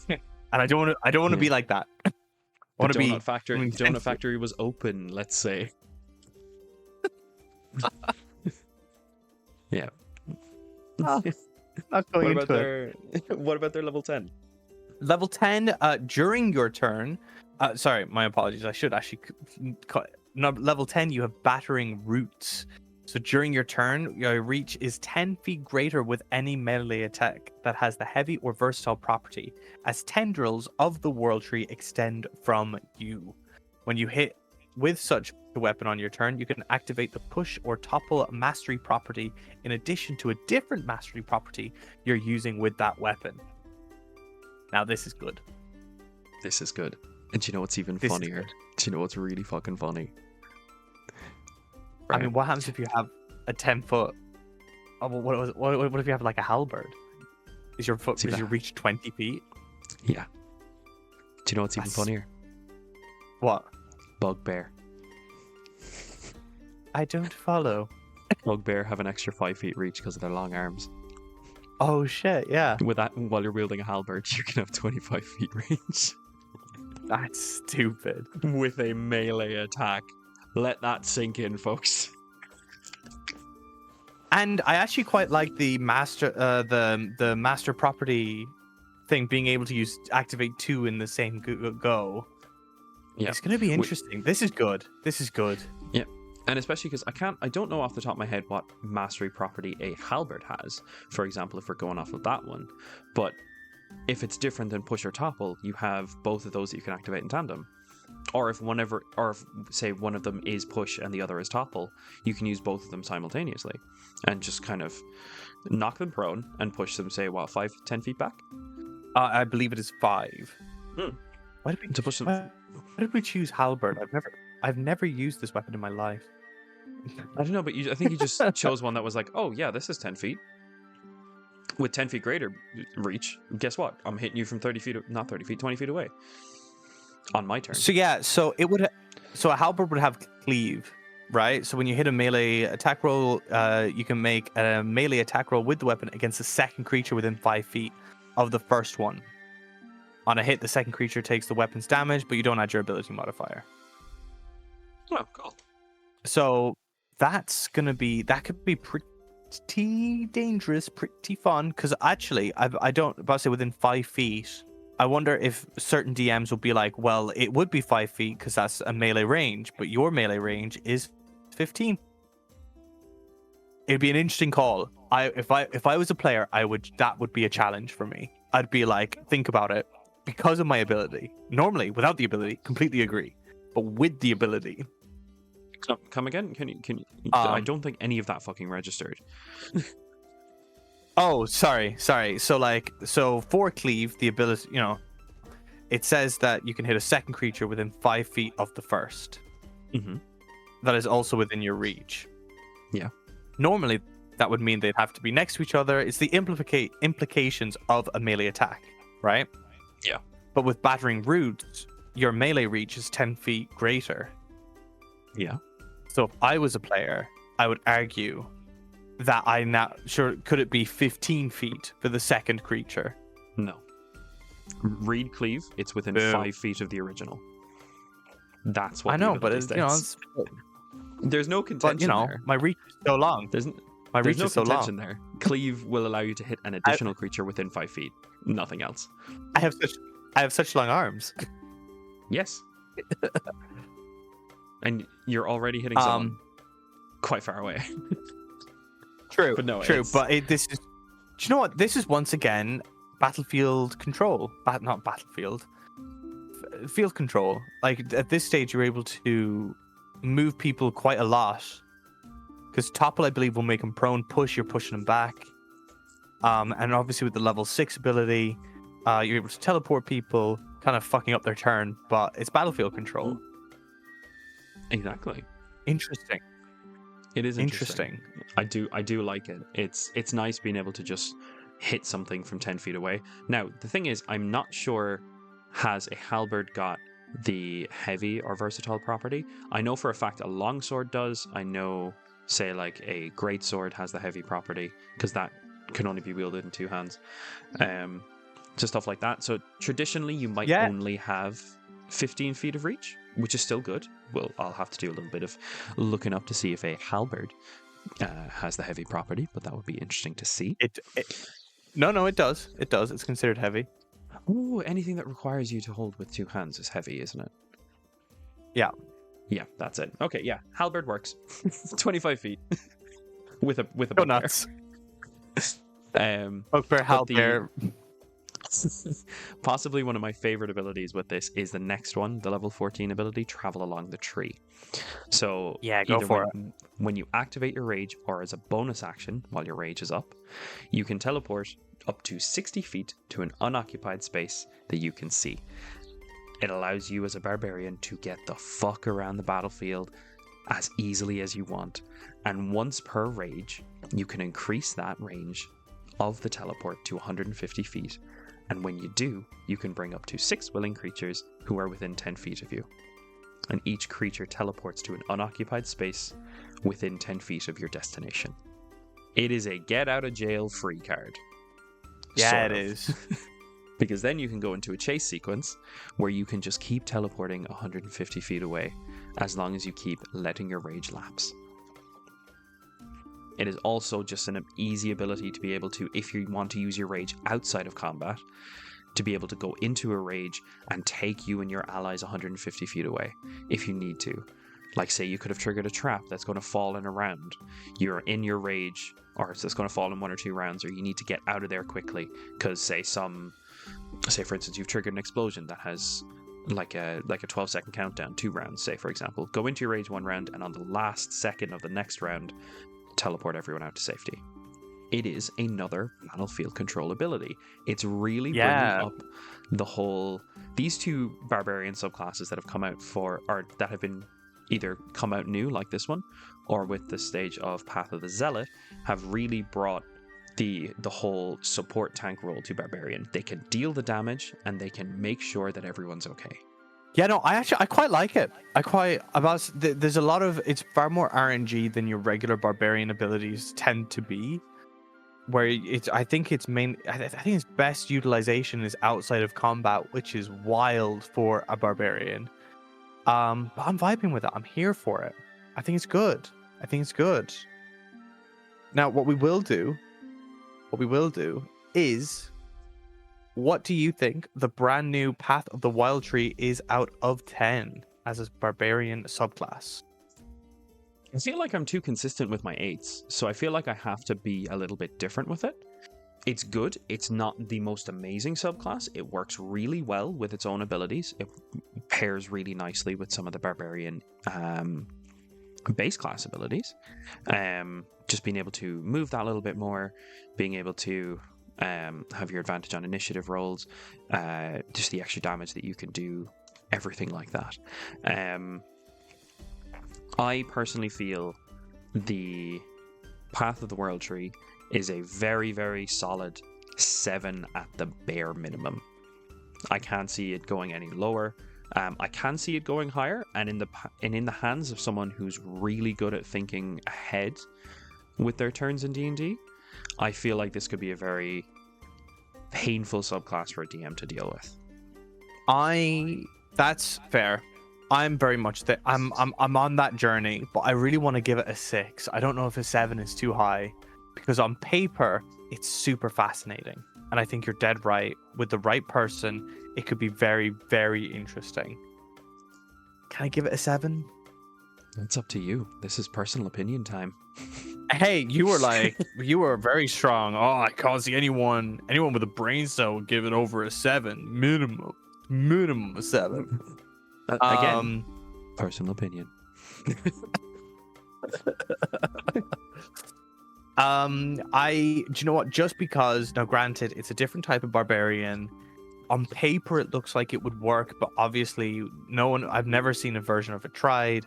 And I don't want to be like that. I want to be. Donut factory was open. Let's say. Yeah. Not going into it. What about their level 10? Level 10, during your turn. Sorry, my apologies. I should actually. Level 10, you have battering roots. So during your turn, your reach is 10 feet greater with any melee attack that has the heavy or versatile property, as tendrils of the world tree extend from you. When you hit with such a weapon on your turn, you can activate the push or topple mastery property in addition to a different mastery property you're using with that weapon. Now this is good. This is good. And do you know what's even This is funnier? good. Do you know what's really fucking funny? I Right. mean, what happens if you have a 10-foot? Oh, what if you have like a halberd? Is your See that? reach 20 feet? Yeah. Do you know what's even That's- funnier? What? Bugbear. I don't follow. Bugbear have an extra 5 feet reach because of their long arms. Oh shit! Yeah, With that, while you're wielding a halberd, you can have 25 feet reach that's stupid. with a melee attack. Let that sink in, folks. And I actually quite like the the master property thing, being able to activate 2 in the same go. Yeah. It's gonna be interesting. This is good. This is good. And especially because I don't know off the top of my head what mastery property a halberd has. For example, if we're going off of that one. But if it's different than push or topple, you have both of those that you can activate in tandem. Or if say one of them is push and the other is topple, you can use both of them simultaneously and just kind of knock them prone and push them, say, 5-10 feet back? I believe it is 5. Hmm. Why did we To push them. why did we choose halberd? I've never used this weapon in my life. I don't know, but I think you just chose one that was like, oh yeah, this is 10 feet. With 10 feet greater reach, guess what? I'm hitting you from 30 feet, not 30 feet, 20 feet away. On my turn. So yeah, so a halberd would have cleave, right? So when you hit a melee attack roll, you can make a melee attack roll with the weapon against the second creature within 5 feet of the first one. On a hit, the second creature takes the weapon's damage, but you don't add your ability modifier. Oh, cool. So that could be pretty dangerous, pretty fun. Because actually, about to say within 5 feet. I wonder if certain DMs will be like, well, it would be 5 feet because that's a melee range, but your melee range is 15. It'd be an interesting call. If I was a player, that would be a challenge for me. I'd be like, think about it. Because of my ability. Normally, without the ability, completely agree. But with the ability. Come again? Can you I don't think any of that fucking registered. Oh, sorry. So for cleave, the ability, it says that you can hit a second creature within 5 feet of the first. Mm-hmm. That is also within your reach. Yeah. Normally, that would mean they'd have to be next to each other. It's the implications of a melee attack, right? Yeah. But with battering roots, your melee reach is 10 feet greater. Yeah. So if I was a player, I would argue that could it be 15 feet for the second creature? No. Read cleave, it's within Boom. 5 feet of the original. That's what I the know, but ability states. There's no contention there. my reach is so long. There's reach no is so contention long. there. Cleave will allow you to hit an additional creature within 5 feet. Nothing else. I have such long arms. Yes. And you're already hitting someone quite far away. True, But no, true. it's- But this is. Do you know what? This is once again battlefield control. Not battlefield. Field control. Like at this stage, you're able to move people quite a lot. Because topple, I believe, will make them prone. Push, you're pushing them back. And obviously with the level 6 ability, you're able to teleport people, kind of fucking up their turn. But it's battlefield control. Exactly. Interesting. It is interesting. I do like it. It's nice being able to just hit something from 10 feet away. Now, the thing is, I'm not sure, has a halberd got the heavy or versatile property? I know for a fact a longsword does. I know, say, like a greatsword has the heavy property, because that can only be wielded in 2 hands. So stuff like that. So traditionally, you might only have 15 feet of reach, which is still good. Well, I'll have to do a little bit of looking up to see if a halberd has the heavy property, but that would be interesting to see. No, it does. It does. It's considered heavy. Ooh, anything that requires you to hold with 2 hands is heavy, isn't it? Yeah. Yeah, that's it. Okay, yeah, halberd works. 25 feet with a Go bugbear. nuts. Bugbear, halberd. Possibly one of my favorite abilities with this is the next one, the level 14 ability, Travel Along the Tree. So Yeah, go for it. When you activate your rage, or as a bonus action while your rage is up, you can teleport up to 60 feet to an unoccupied space that you can see. It allows you as a barbarian to get the fuck around the battlefield as easily as you want. And once per rage, you can increase that range of the teleport to 150 feet. And when you do, you can bring up to 6 willing creatures who are within 10 feet of you. And each creature teleports to an unoccupied space within 10 feet of your destination. It is a get out of jail free card. Yeah, it is. Because then you can go into a chase sequence where you can just keep teleporting 150 feet away as long as you keep letting your rage lapse. It is also just an easy ability to be able to, if you want to use your rage outside of combat, to be able to go into a rage and take you and your allies 150 feet away if you need to. Like, say you could have triggered a trap that's going to fall in a round. You're in your rage, or it's going to fall in 1 or 2 rounds, or you need to get out of there quickly because, say, for instance, you've triggered an explosion that has like a 12-second countdown, 2 rounds, say, for example. Go into your rage 1 round, and on the last second of the next round, teleport everyone out to safety. It is another battlefield control ability. It's really bringing up the whole... These 2 barbarian subclasses that have come out or that have been either come out new, like this one, or with the stage of Path of the Zealot, have really brought the whole support tank role to Barbarian. They can deal the damage, and they can make sure that everyone's okay. Yeah, no, I quite like it. There's a lot of, it's far more RNG than your regular barbarian abilities tend to be. Where I think its best utilization is outside of combat, which is wild for a barbarian. But I'm vibing with it. I'm here for it. I think it's good. Now, what we will do is, what do you think the brand new Path of the Wild Tree is out of 10 as a barbarian subclass? I feel like I'm too consistent with my 8s, so I feel like I have to be a little bit different with it. It's good. It's not the most amazing subclass. It works really well with its own abilities. It pairs really nicely with some of the barbarian base class abilities. Just being able to move that a little bit more, being able to have your advantage on initiative rolls, just the extra damage that you can do, everything like that. I personally feel the Path of the World Tree is a very, very solid 7 at the bare minimum. I can't see it going any lower. I can see it going higher, and in the hands of someone who's really good at thinking ahead with their turns in D&D, I feel like this could be a very painful subclass for a DM to deal with. That's fair. I'm very much I'm on that journey, but I really want to give it a 6. I don't know if a 7 is too high, because on paper it's super fascinating, and I think you're dead right. With the right person, it could be very, very interesting. Can I give it a 7? It's up to you. This is personal opinion time. Hey, you were very strong. Oh, I can't see anyone with a brain cell would give it over a 7 minimum a 7. Again, personal opinion. Do you know what? Just because, now granted, it's a different type of barbarian. On paper, it looks like it would work, but obviously, I've never seen a version of it tried.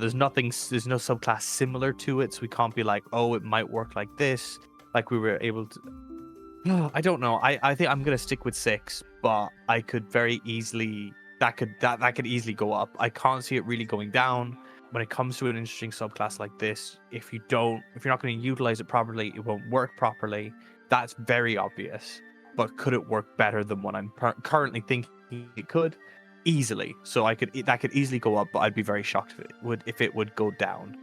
There's no subclass similar to it, so we can't be like, oh, it might work like this. Like we were able to. I don't know. I think I'm gonna stick with 6, but I could very easily. That could easily go up. I can't see it really going down. When it comes to an interesting subclass like this, if you're not going to utilize it properly, it won't work properly. That's very obvious. But could it work better than what I'm currently thinking it could? Easily. So that could easily go up, but I'd be very shocked if it would go down.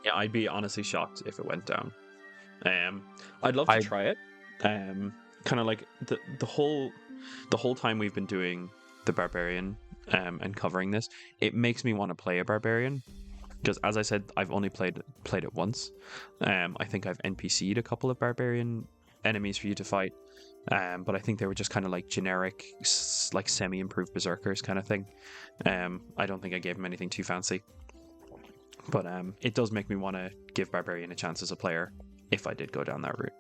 Yeah, I'd be honestly shocked if it went down. I'd love to try it. Kind of like the whole time we've been doing the Barbarian and covering this, it makes me want to play a Barbarian, because as I said, I've only played it once. I think I've NPC'd a couple of Barbarian enemies for you to fight, but I think they were just kind of like generic, like semi-improved berserkers kind of thing. I don't think I gave them anything too fancy, but it does make me want to give Barbarian a chance as a player if I did go down that route.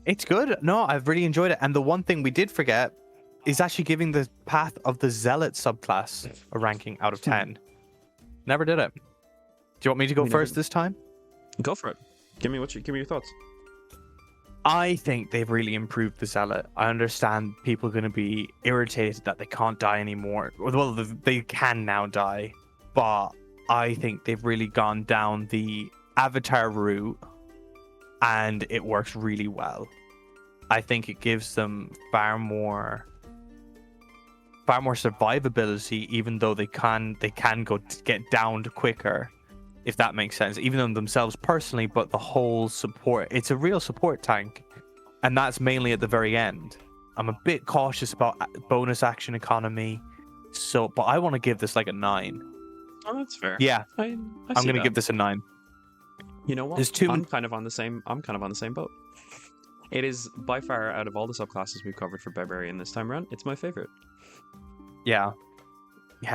It's good. No, I've really enjoyed it. And the one thing we did forget is actually giving the Path of the Zealot subclass a ranking out of 10. Never did it. Do you want me to go first this time? Go for it. Give me your thoughts. I think they've really improved the Zealot. I understand people are going to be irritated that they can't die anymore. Well, they can now die, but I think they've really gone down the avatar route, and it works really well. I think it gives them far more survivability, even though they can go get downed quicker, if that makes sense. Even them themselves personally, but the whole support. It's a real support tank, and that's mainly at the very end. I'm a bit cautious about bonus action economy, but I want to give this like a 9. Oh, that's fair. Yeah, I'm going to give this a 9. You know what? I'm kind of on the same boat. It is by far, out of all the subclasses we've covered for Barbarian this time around, it's my favorite. Yeah.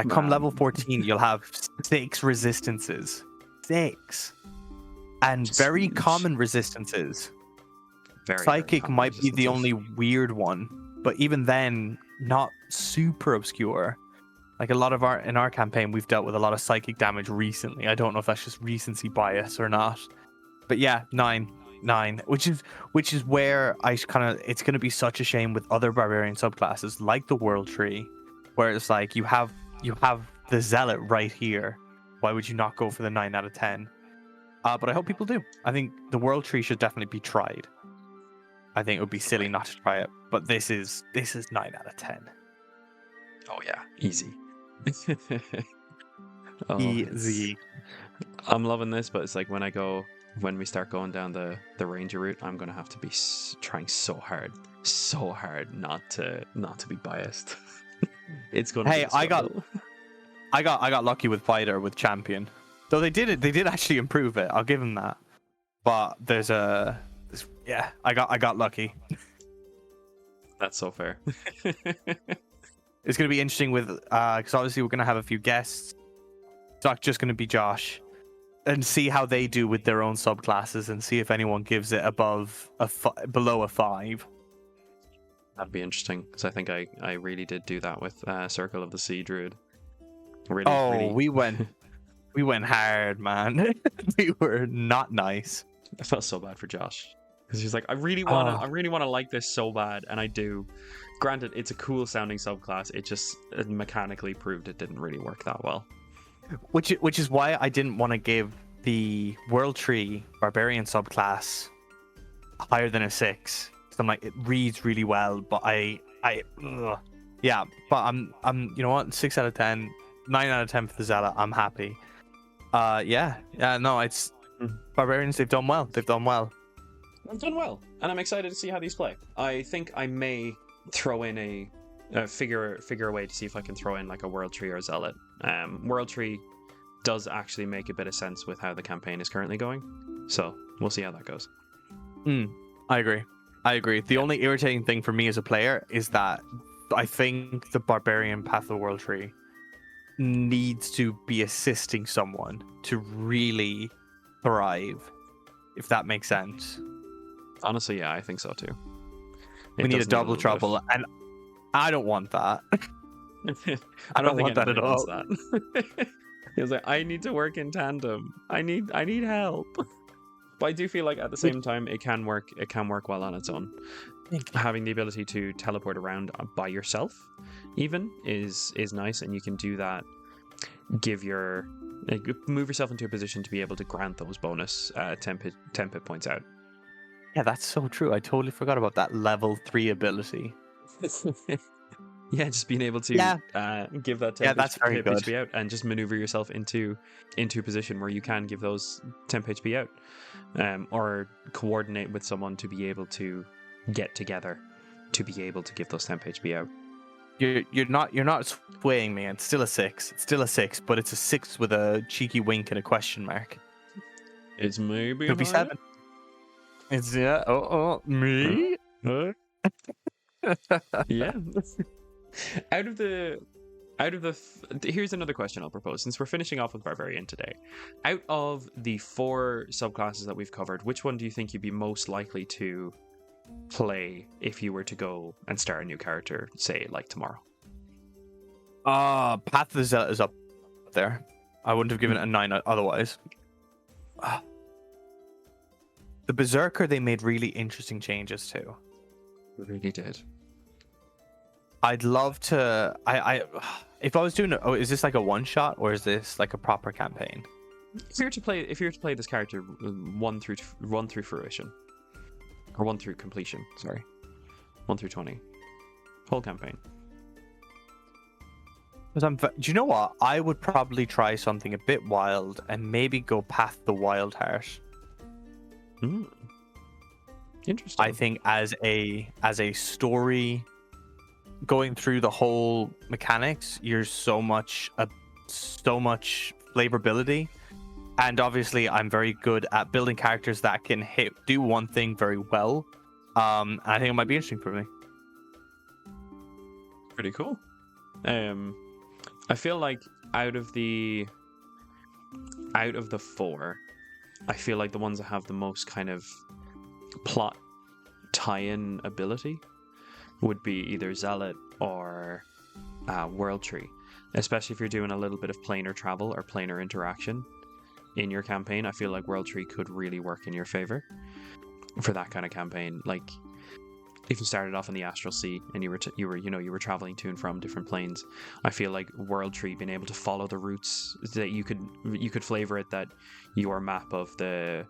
Come level 14, you'll have 6 resistances. 6. And just very huge. Common resistances. Psychic might be the only weird one, but even then, not super obscure. Like a lot of in our campaign, we've dealt with a lot of psychic damage recently. I don't know if that's just recency bias or not. But yeah, 9, which is where it's going to be such a shame with other Barbarian subclasses like the World-Tree, where it's like you have the Zealot right here. Why would you not go for the 9 out of 10? But I hope people do. I think the World-Tree should definitely be tried. I think it would be silly not to try it, but this is 9 out of 10. Oh yeah, easy. Easy. I'm loving this, but it's like when we start going down the ranger route, I'm gonna have to be trying so hard not to be biased. It's gonna. Hey, I got lucky with fighter with champion, though they did actually improve it. I'll give them that. But I got lucky. That's so fair. It's going to be interesting with because obviously we're going to have a few guests. It's not just going to be Josh, and see how they do with their own subclasses, and see if anyone gives it below a 5. That'd be interesting, because I think I really did do that with Circle of the Sea Druid. Really. We went hard, man. We were not nice. I felt so bad for Josh, because he's like, I really want to like this so bad, and I do. Granted, it's a cool sounding subclass. It just mechanically proved it didn't really work that well. Which is why I didn't want to give the World-Tree Barbarian subclass higher than a 6. So I'm like, it reads really well, but yeah. But I'm you know what, 6 out of 10, 9 out of 10 for the Zealot. I'm happy. No, it's Barbarians. They've done well. They've done well, and I'm excited to see how these play. I think I may throw in a figure a way to see if I can throw in like a World-Tree or a Zealot. World-Tree does actually make a bit of sense with how the campaign is currently going, so we'll see how that goes. I agree. The only irritating thing for me as a player is that I think the Barbarian Path of the World-Tree needs to be assisting someone to really thrive, if that makes sense. Honestly, yeah, I think so too. We need a double trouble, and I don't want that. I don't want that at all. He was like, I need to work in tandem. I need help. But I do feel like at the same time it can work well on its own. Having the ability to teleport around by yourself even is nice, and you can do that. Move yourself into a position to be able to grant those bonus 10 hit points out. Yeah, that's so true. I totally forgot about that level 3 ability. Yeah, just being able to give that 10 HP out and just maneuver yourself into a position where you can give those 10 HP out, or coordinate with someone to be able to get together to be able to give those 10 HP out. You're not swaying me. It's still a 6. It's still a 6, but it's a 6 with a cheeky wink and a question mark. It's maybe could be 7. It's me. Yeah. Here's another question I'll propose, since we're finishing off with Barbarian today. Out of the 4 subclasses that we've covered, which one do you think you'd be most likely to play if you were to go and start a new character, say like tomorrow? Path of the Zealot is up there. I wouldn't have given it a 9 otherwise. The Berserker, they made really interesting changes to. We really did. I'd love to. If I was doing it, is this like a one shot or is this like a proper campaign? If you were to play this character one through fruition, or one through completion, sorry, 1 through 20, whole campaign. Do you know what? I would probably try something a bit wild and maybe go Path the Wild Heart. Interesting. I think as a story, going through the whole mechanics, you're so much flavorability, and obviously I'm very good at building characters that can do one thing very well. And I think it might be interesting for me. Pretty cool. I feel like out of the 4, I feel like the ones that have the most kind of plot tie-in ability would be either Zealot or World-Tree, especially if you're doing a little bit of planar travel or planar interaction in your campaign. I feel like World-Tree could really work in your favor for that kind of campaign. Like if you started off in the Astral Sea and you were traveling to and from different planes, I feel like World-Tree being able to follow the routes that you could flavor it that your map of the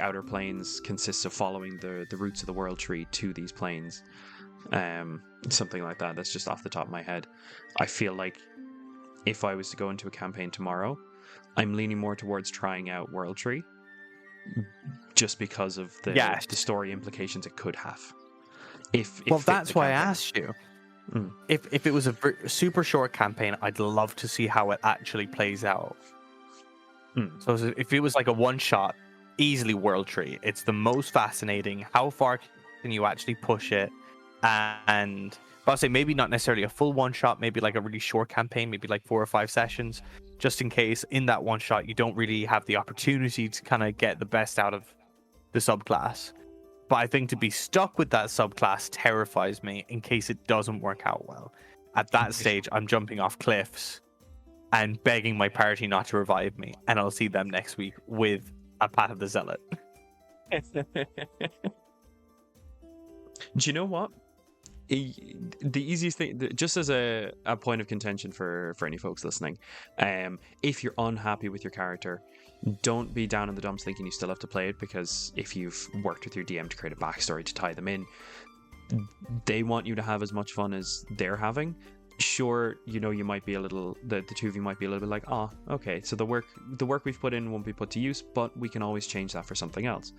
outer planes consists of following the roots of the World-Tree to these planes. Something like that. That's just off the top of my head. I feel like if I was to go into a campaign tomorrow, I'm leaning more towards trying out World-Tree just because of the story implications it could have. Well, that's why I asked you. If it was a super short campaign, I'd love to see how it actually plays out. So if it was like a one shot, easily World-Tree. It's the most fascinating. How far can you actually push it? And I'll say maybe not necessarily a full one shot, maybe like a really short campaign, maybe like 4 or 5 sessions, just in case in that one shot you don't really have the opportunity to kind of get the best out of the subclass. But I think to be stuck with that subclass terrifies me in case it doesn't work out well. At that stage, I'm jumping off cliffs and begging my party not to revive me, and I'll see them next week with a Path of the Zealot. Do you know what? The easiest thing, just as a point of contention for any folks listening, if you're unhappy with your character, don't be down in the dumps thinking you still have to play it, because if you've worked with your DM to create a backstory to tie them in, they want you to have as much fun as they're having. Sure, you might be a little, the two of you might be a little bit like, okay, so the work we've put in won't be put to use, but we can always change that for something else.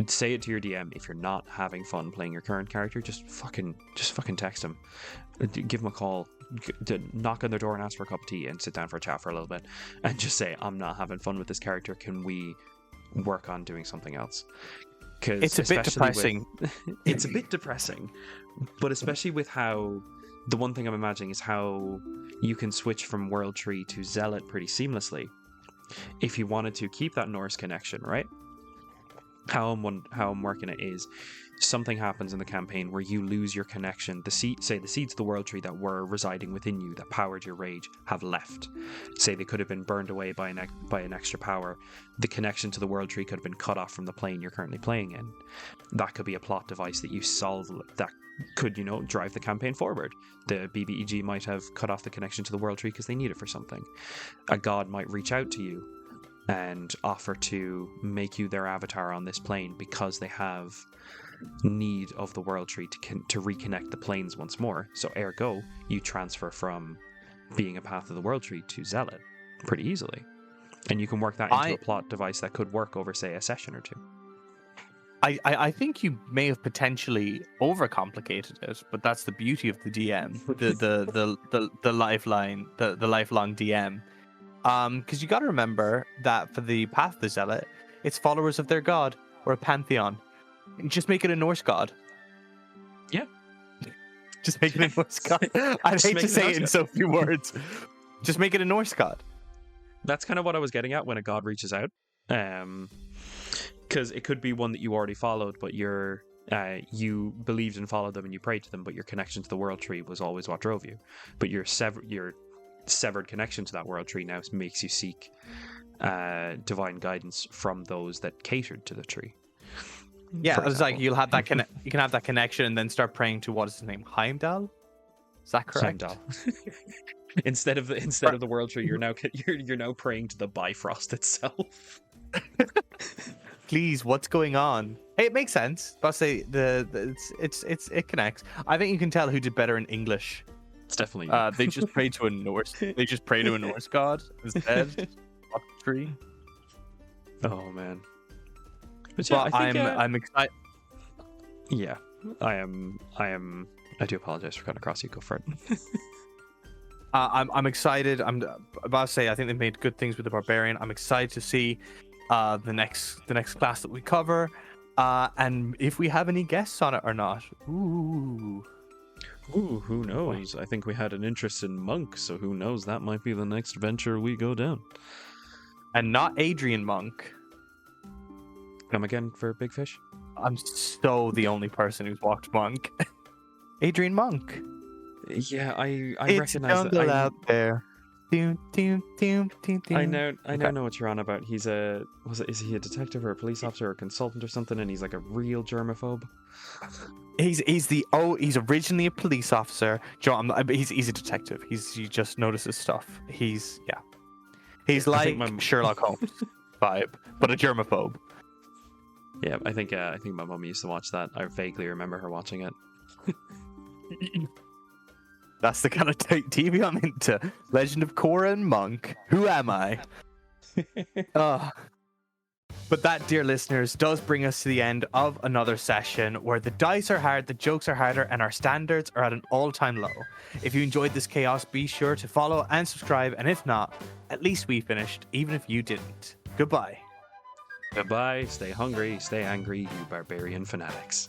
Say it to your DM. If you're not having fun playing your current character, just fucking text him, give him a call, knock on their door and ask for a cup of tea and sit down for a chat for a little bit, and just say, I'm not having fun with this character, can we work on doing something else? Because it's a bit depressing. It's a bit depressing, but especially with how, the one thing I'm imagining is how you can switch from World-Tree to Zealot pretty seamlessly if you wanted to keep that Norse connection, right? How I'm working it is, something happens in the campaign where you lose your connection. The seeds of the World-Tree that were residing within you, that powered your rage, have left. Say they could have been burned away by an extra power. The connection to the World-Tree could have been cut off from the plane you're currently playing in. That could be a plot device that you solve that could, drive the campaign forward. The BBEG might have cut off the connection to the World-Tree because they need it for something. A god might reach out to you and offer to make you their avatar on this plane because they have need of the World-Tree to reconnect the planes once more. So ergo, you transfer from being a Path of the World-Tree to Zealot pretty easily. And you can work that into a plot device that could work over, say, a session or two. I think you may have potentially overcomplicated it, but that's the beauty of the DM, the lifelong DM. Because you got to remember that for the Path of the Zealot, it's followers of their god or a pantheon. Just make it a Norse god. Yeah. Just make it a Norse god. I'd hate to say it in so few words. Just make it a Norse god. That's kind of what I was getting at when a god reaches out. Because it could be one that you already followed, but you're you believed and followed them and you prayed to them, but your connection to the world tree was always what drove you. But your severed connection to that world tree now makes you seek divine guidance from those that catered to the tree. Yeah, For it's like example. you'll have that you can have that connection and then start praying to what is his name, Heimdall. Is that correct? Heimdall. instead of the world tree, you're now praying to the Bifrost itself. Please, what's going on? Hey, it makes sense. But I'll say it connects. I think you can tell who did better in English. It's definitely They just pray to a Norse. They just pray to a Norse god instead. Fuck the tree. Oh man. But yeah, But I think, I'm excited. yeah, I am. I do apologize for cutting across you. Go for it. I'm excited. I'm about to say I think they made good things with the Barbarian. I'm excited to see the next class that we cover, and if we have any guests on it or not. Ooh, who knows? I think we had an interest in Monk, so who knows? That might be the next venture we go down. and not Adrian Monk. Come again for Big Fish? I'm so the only person who's walked Monk. Adrian Monk. Yeah, I It's recognize jungle that. out there. Doom, doom, doom, doom, doom. I now Okay. know what you're on about. Is he a detective or a police officer or a consultant or something? And he's like a real germaphobe. He's originally a police officer. John, he's a detective. He just notices stuff. He's I like think Sherlock Holmes vibe, but a germaphobe. Yeah, I think my mum used to watch that. I vaguely remember her watching it. That's the kind of TV I'm into. Legend of Korra and Monk. Who am I? But that, dear listeners, does bring us to the end of another session where the dice are hard, the jokes are harder, and our standards are at an all-time low. If you enjoyed this chaos, be sure to follow and subscribe, and if not, at least we finished, even if you didn't. Goodbye. Goodbye. Stay hungry. Stay angry, you barbarian fanatics.